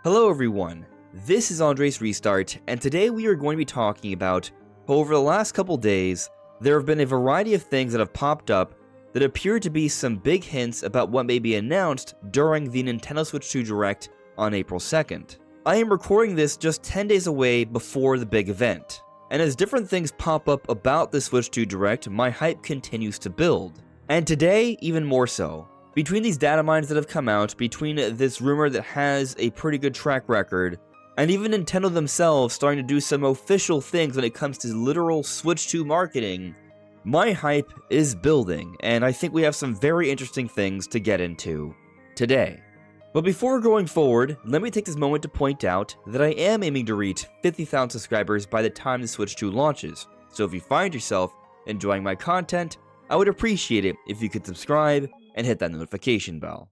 Hello everyone, this is AndresRestart, and today we are going to be talking about how over the last couple days, there have been a variety of things that have popped up that appear to be some big hints about what may be announced during the Nintendo Switch 2 Direct on April 2nd. I am recording this just 10 days away before the big event, and as different things pop up about the Switch 2 Direct, my hype continues to build. And today, even more so. Between these data mines that have come out, between this rumor that has a pretty good track record, and even Nintendo themselves starting to do some official things when it comes to literal Switch 2 marketing, my hype is building, and I think we have some very interesting things to get into today. But before going forward, let me take this moment to point out that I am aiming to reach 50,000 subscribers by the time the Switch 2 launches, so if you find yourself enjoying my content, I would appreciate it if you could subscribe and hit that notification bell.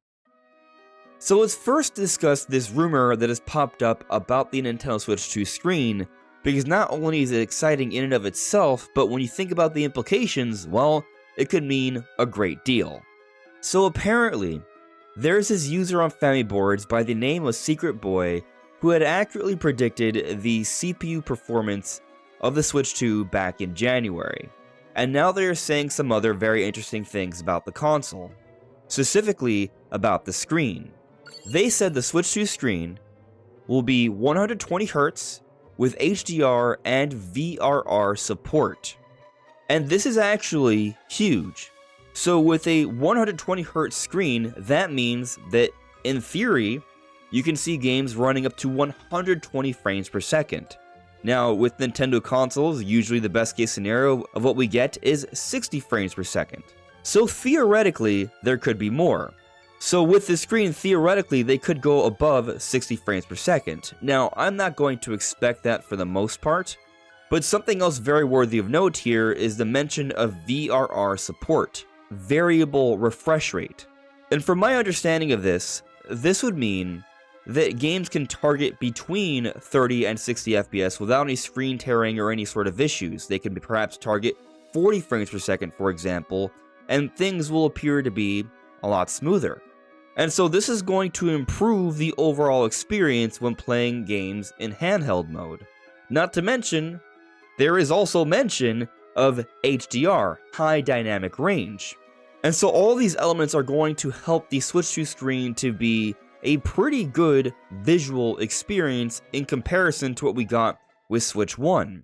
So let's first discuss this rumor that has popped up about the Nintendo Switch 2 screen, because not only is it exciting in and of itself, but when you think about the implications, well, it could mean a great deal. So apparently, there's this user on Family Boards by the name of Secret Boy who had accurately predicted the CPU performance of the Switch 2 back in January, and now they are saying some other very interesting things about the console. Specifically about the screen. They said the Switch 2 screen will be 120Hz with HDR and VRR support. And this is actually huge. So with a 120Hz screen, that means that in theory, you can see games running up to 120 frames per second. Now, with Nintendo consoles, usually the best case scenario of what we get is 60 frames per second. So theoretically, there could be more. So with this screen, theoretically, they could go above 60 frames per second. Now, I'm not going to expect that for the most part, but something else very worthy of note here is the mention of VRR support, variable refresh rate. And from my understanding of this would mean that games can target between 30 and 60 FPS without any screen tearing or any sort of issues. They can perhaps target 40 frames per second, for example, and things will appear to be a lot smoother. And so this is going to improve the overall experience when playing games in handheld mode. Not to mention, there is also mention of HDR, high dynamic range. And so all these elements are going to help the Switch 2 screen to be a pretty good visual experience in comparison to what we got with Switch 1.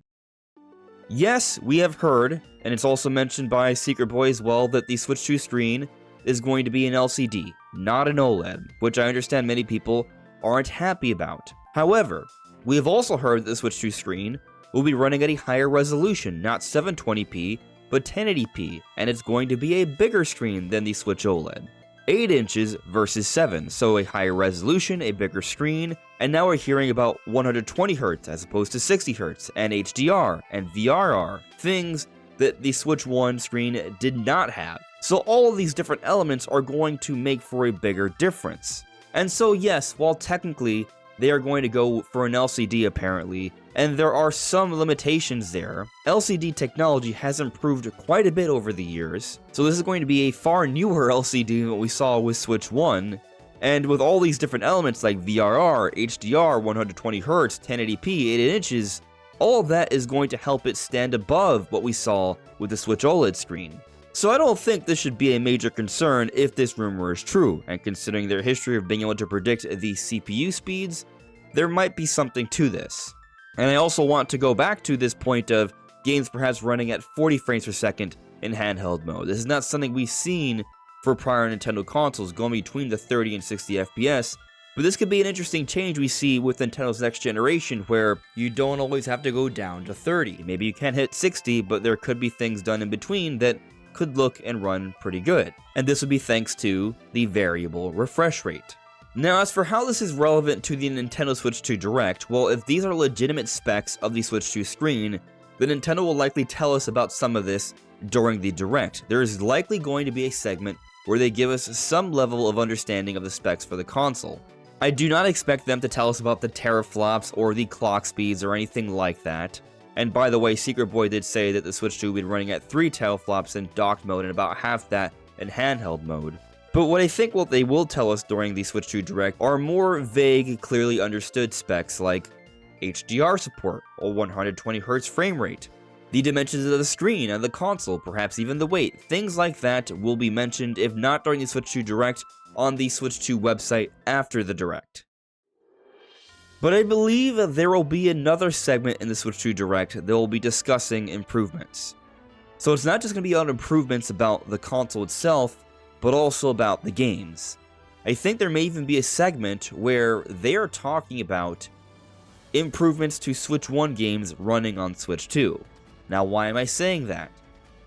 Yes, we have heard, and it's also mentioned by Secret Boy as well, that the Switch 2 screen is going to be an LCD, not an OLED, which I understand many people aren't happy about. However, we have also heard that the Switch 2 screen will be running at a higher resolution, not 720p, but 1080p, and it's going to be a bigger screen than the Switch OLED. 8 inches versus 7, so a higher resolution, a bigger screen, and now we're hearing about 120Hz as opposed to 60Hz, and HDR, and VRR, things that the Switch 1 screen did not have. So all of these different elements are going to make for a bigger difference. And so yes, while technically they are going to go for an LCD apparently, and there are some limitations there, LCD technology has improved quite a bit over the years, so this is going to be a far newer LCD than what we saw with Switch 1, and with all these different elements like VRR, HDR, 120Hz, 1080p, 8 inches, all of that is going to help it stand above what we saw with the Switch OLED screen. So I don't think this should be a major concern if this rumor is true, and considering their history of being able to predict the CPU speeds, there might be something to this. And I also want to go back to this point of games perhaps running at 40 frames per second in handheld mode. This is not something we've seen for prior Nintendo consoles, going between the 30 and 60 FPS, but this could be an interesting change we see with Nintendo's next generation, where you don't always have to go down to 30. Maybe you can't hit 60, but there could be things done in between that could look and run pretty good. And this would be thanks to the variable refresh rate. Now, as for how this is relevant to the Nintendo Switch 2 Direct, well, if these are legitimate specs of the Switch 2 screen, then Nintendo will likely tell us about some of this during the Direct. There is likely going to be a segment where they give us some level of understanding of the specs for the console. I do not expect them to tell us about the teraflops or the clock speeds or anything like that, And by the way, Secret Boy did say that the Switch 2 would be running at 3 teraflops in docked mode and about half that in handheld mode. But what I think what they will tell us during the Switch 2 Direct are more vague, clearly understood specs like HDR support, a 120Hz frame rate, the dimensions of the screen and the console, perhaps even the weight. Things like that will be mentioned, if not during the Switch 2 Direct, on the Switch 2 website after the Direct. But I believe there will be another segment in the Switch 2 Direct that will be discussing improvements. So it's not just going to be on improvements about the console itself, but also about the games. I think there may even be a segment where they are talking about improvements to Switch 1 games running on Switch 2. Now, why am I saying that?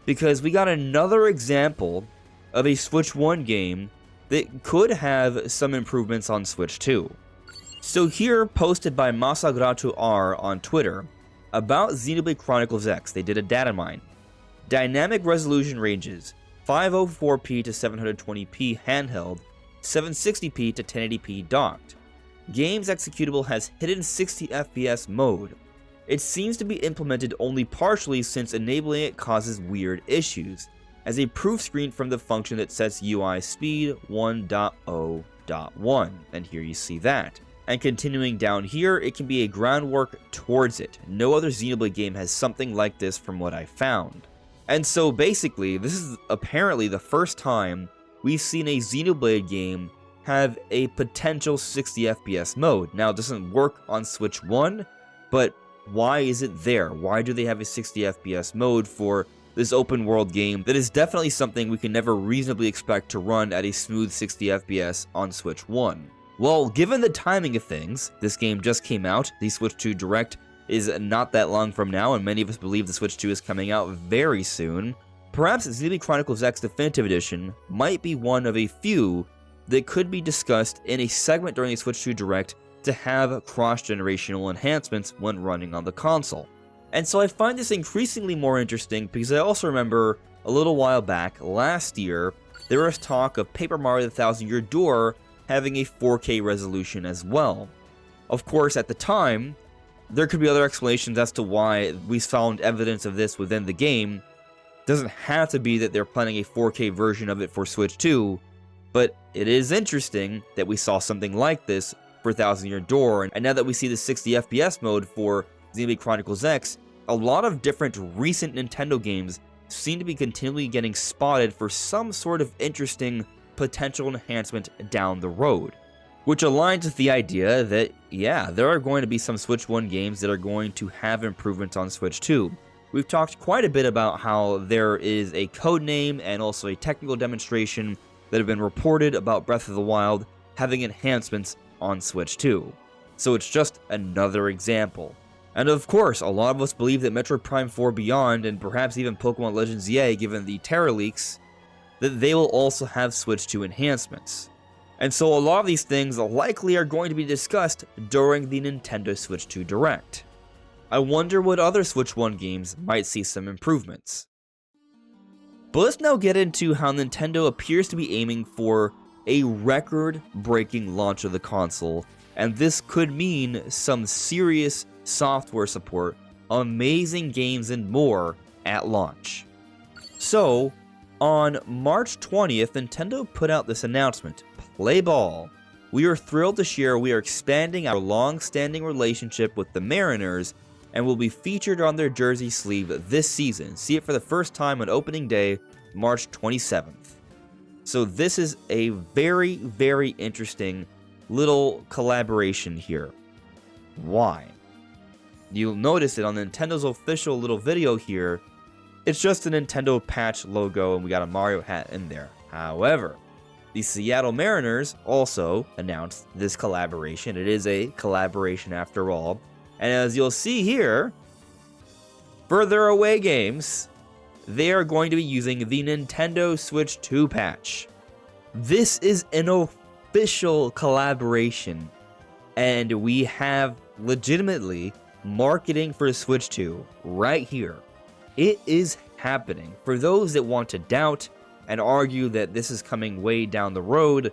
Because we got another example of a Switch 1 game that could have some improvements on Switch 2. So here, posted by Masagratu R on Twitter, about Xenoblade Chronicles X, they did a data mine. Dynamic resolution ranges 504p to 720p handheld, 760p to 1080p docked. Game's executable has hidden 60 FPS mode. It seems to be implemented only partially since enabling it causes weird issues, as a proof screen from the function that sets UI speed 1.0.1, and here you see that. And continuing down here, it can be a groundwork towards it. No other Xenoblade game has something like this from what I found. And so basically, this is apparently the first time we've seen a Xenoblade game have a potential 60 FPS mode. Now, it doesn't work on Switch 1, but why is it there? Why do they have a 60 FPS mode for this open world game that is definitely something we can never reasonably expect to run at a smooth 60 FPS on Switch 1? Well, given the timing of things, this game just came out, the Switch 2 Direct is not that long from now, and many of us believe the Switch 2 is coming out very soon. Perhaps Xenoblade Chronicles X Definitive Edition might be one of a few that could be discussed in a segment during the Switch 2 Direct to have cross-generational enhancements when running on the console. And so I find this increasingly more interesting because I also remember a little while back, last year, there was talk of Paper Mario The Thousand Year Door having a 4K resolution as well. Of course, at the time, there could be other explanations as to why we found evidence of this within the game. It doesn't have to be that they're planning a 4K version of it for Switch 2, but it is interesting that we saw something like this for Thousand Year Door, and now that we see the 60 FPS mode for Xenoblade Chronicles X, a lot of different recent Nintendo games seem to be continually getting spotted for some sort of interesting potential enhancement down the road. Which aligns with the idea that, yeah, there are going to be some Switch 1 games that are going to have improvements on Switch 2. We've talked quite a bit about how there is a codename and also a technical demonstration that have been reported about Breath of the Wild having enhancements on Switch 2. So it's just another example. And of course, a lot of us believe that Metroid Prime 4 Beyond, and perhaps even Pokemon Legends EA, given the Terra leaks, that they will also have Switch 2 enhancements. And so a lot of these things likely are going to be discussed during the Nintendo Switch 2 Direct. I wonder what other Switch 1 games might see some improvements. But let's now get into how Nintendo appears to be aiming for a record-breaking launch of the console, and this could mean some serious software support, amazing games, and more at launch. So, on March 20th, Nintendo put out this announcement: Play ball. We are thrilled to share we are expanding our long-standing relationship with the Mariners and will be featured on their jersey sleeve this season. See it for the first time on opening day, March 27th. So this is a very, very interesting little collaboration here. Why? You'll notice it on Nintendo's official little video here. It's just a Nintendo patch logo and we got a Mario hat in there. However, the Seattle Mariners also announced this collaboration. It is a collaboration after all. And as you'll see here, for their away games, they are going to be using the Nintendo Switch 2 patch. This is an official collaboration, and we have legitimately marketing for Switch 2 right here. It is happening. For those that want to doubt and argue that this is coming way down the road,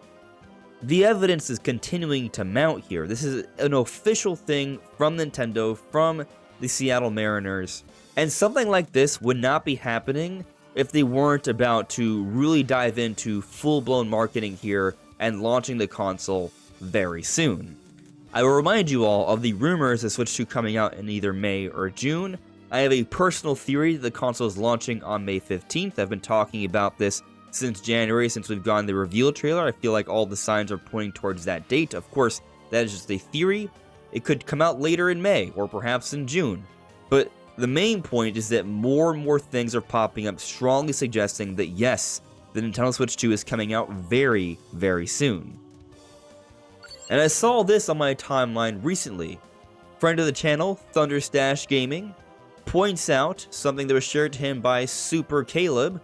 the evidence is continuing to mount here. This is an official thing from Nintendo, from the Seattle Mariners. And something like this would not be happening if they weren't about to really dive into full-blown marketing here and launching the console very soon. I will remind you all of the rumors of Switch 2 coming out in either May or June. I have a personal theory that the console is launching on May 15th. I've been talking about this since January, since we've gotten the reveal trailer. I feel like all the signs are pointing towards that date. Of course, that is just a theory. It could come out later in May, or perhaps in June. But the main point is that more and more things are popping up, strongly suggesting that yes, the Nintendo Switch 2 is coming out very, very soon. And I saw this on my timeline recently. Friend of the channel, Thunderstash Gaming, points out something that was shared to him by Super Caleb,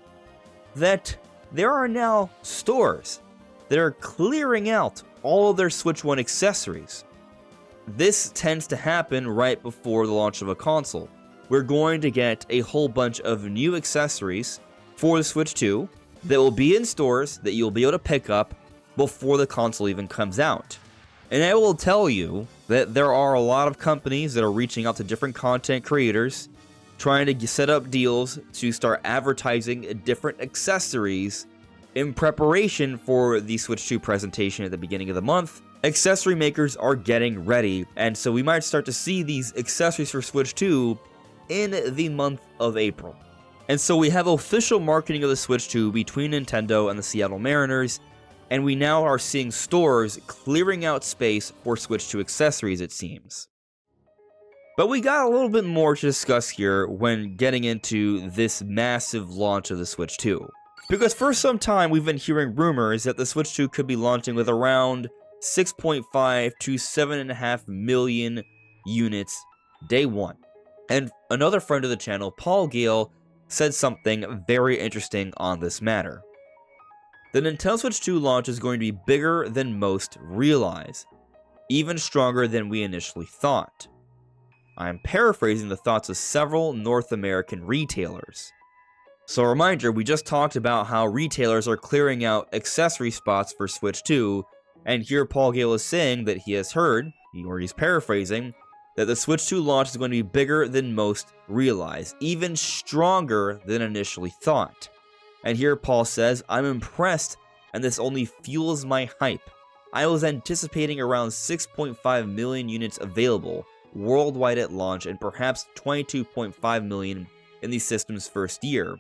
that there are now stores that are clearing out all of their Switch 1 accessories. This tends to happen right before the launch of a console. We're going to get a whole bunch of new accessories for the Switch 2 that will be in stores that you'll be able to pick up before the console even comes out. And I will tell you that there are a lot of companies that are reaching out to different content creators, trying to set up deals to start advertising different accessories in preparation for the Switch 2 presentation at the beginning of the month. Accessory makers are getting ready, and so we might start to see these accessories for Switch 2 in the month of April. And so we have official marketing of the Switch 2 between Nintendo and the Seattle Mariners, and we now are seeing stores clearing out space for Switch 2 accessories, it seems. But we got a little bit more to discuss here when getting into this massive launch of the Switch 2. Because for some time we've been hearing rumors that the Switch 2 could be launching with around 6.5 to 7.5 million units day one. And another friend of the channel, Paul Gale, said something very interesting on this matter. The Nintendo Switch 2 launch is going to be bigger than most realize, even stronger than we initially thought. I am paraphrasing the thoughts of several North American retailers. So a reminder, we just talked about how retailers are clearing out accessory spots for Switch 2, and here Paul Gale is saying that he has heard, or he's paraphrasing, that the Switch 2 launch is going to be bigger than most realize, even stronger than initially thought. And here Paul says, I'm impressed, and this only fuels my hype. I was anticipating around 6.5 million units available worldwide at launch, and perhaps 22.5 million in the system's first year.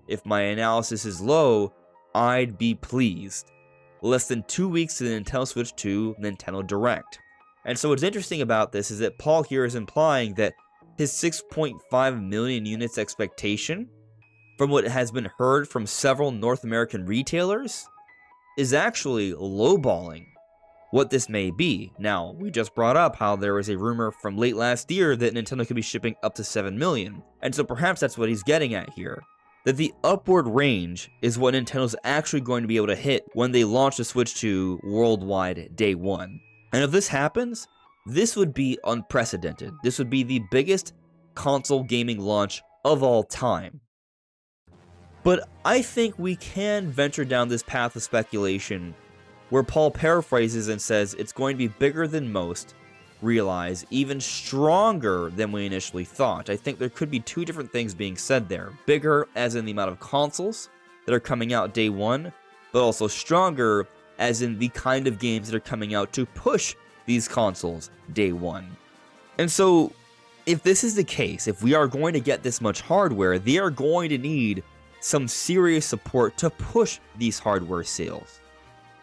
If my analysis is low, I'd be pleased. Less than 2 weeks to the Nintendo Switch 2 Nintendo Direct. And so what's interesting about this is that Paul here is implying that his 6.5 million units expectation, from what has been heard from several North American retailers, is actually lowballing what this may be. Now, we just brought up how there was a rumor from late last year that Nintendo could be shipping up to 7 million, and so perhaps that's what he's getting at here. That the upward range is what Nintendo's actually going to be able to hit when they launch the Switch 2 worldwide day one. And if this happens, this would be unprecedented. This would be the biggest console gaming launch of all time. But I think we can venture down this path of speculation where Paul paraphrases and says it's going to be bigger than most realize, even stronger than we initially thought. I think there could be two different things being said there. Bigger as in the amount of consoles that are coming out day one, but also stronger as in the kind of games that are coming out to push these consoles day one. And so, if this is the case, if we are going to get this much hardware, they are going to need some serious support to push these hardware sales.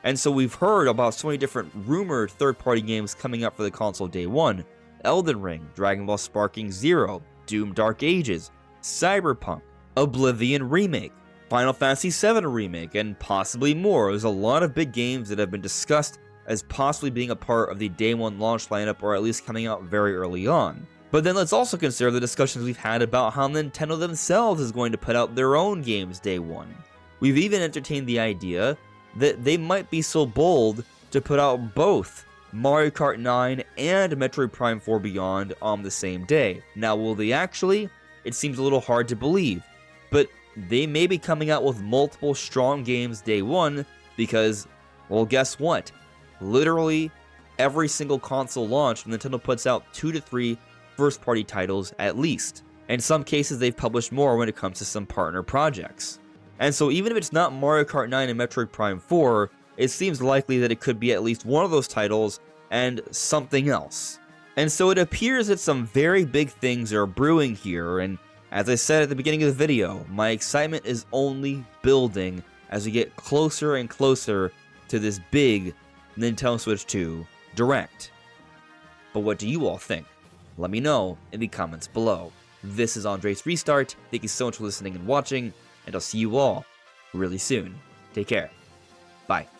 And so we've heard about so many different rumored third-party games coming up for the console day one. Elden Ring, Dragon Ball Sparking Zero, Doom Dark Ages, Cyberpunk, Oblivion Remake, Final Fantasy VII Remake, and possibly more. There's a lot of big games that have been discussed as possibly being a part of the day one launch lineup, or at least coming out very early on. But then let's also consider the discussions we've had about how Nintendo themselves is going to put out their own games day one. We've even entertained the idea that they might be so bold to put out both Mario Kart 9 and Metroid Prime 4 Beyond on the same day. Now, will they actually? It seems a little hard to believe, but they may be coming out with multiple strong games day one because, well, guess what? Literally every single console launch, Nintendo puts out 2 to 3 first-party titles at least. In some cases, they've published more when it comes to some partner projects. And so even if it's not Mario Kart 9 and Metroid Prime 4, it seems likely that it could be at least one of those titles and something else. And so it appears that some very big things are brewing here, and as I said at the beginning of the video, my excitement is only building as we get closer and closer to this big Nintendo Switch 2 Direct. But what do you all think? Let me know in the comments below. This is AndresRestart. Thank you so much for listening and watching, and I'll see you all really soon. Take care. Bye.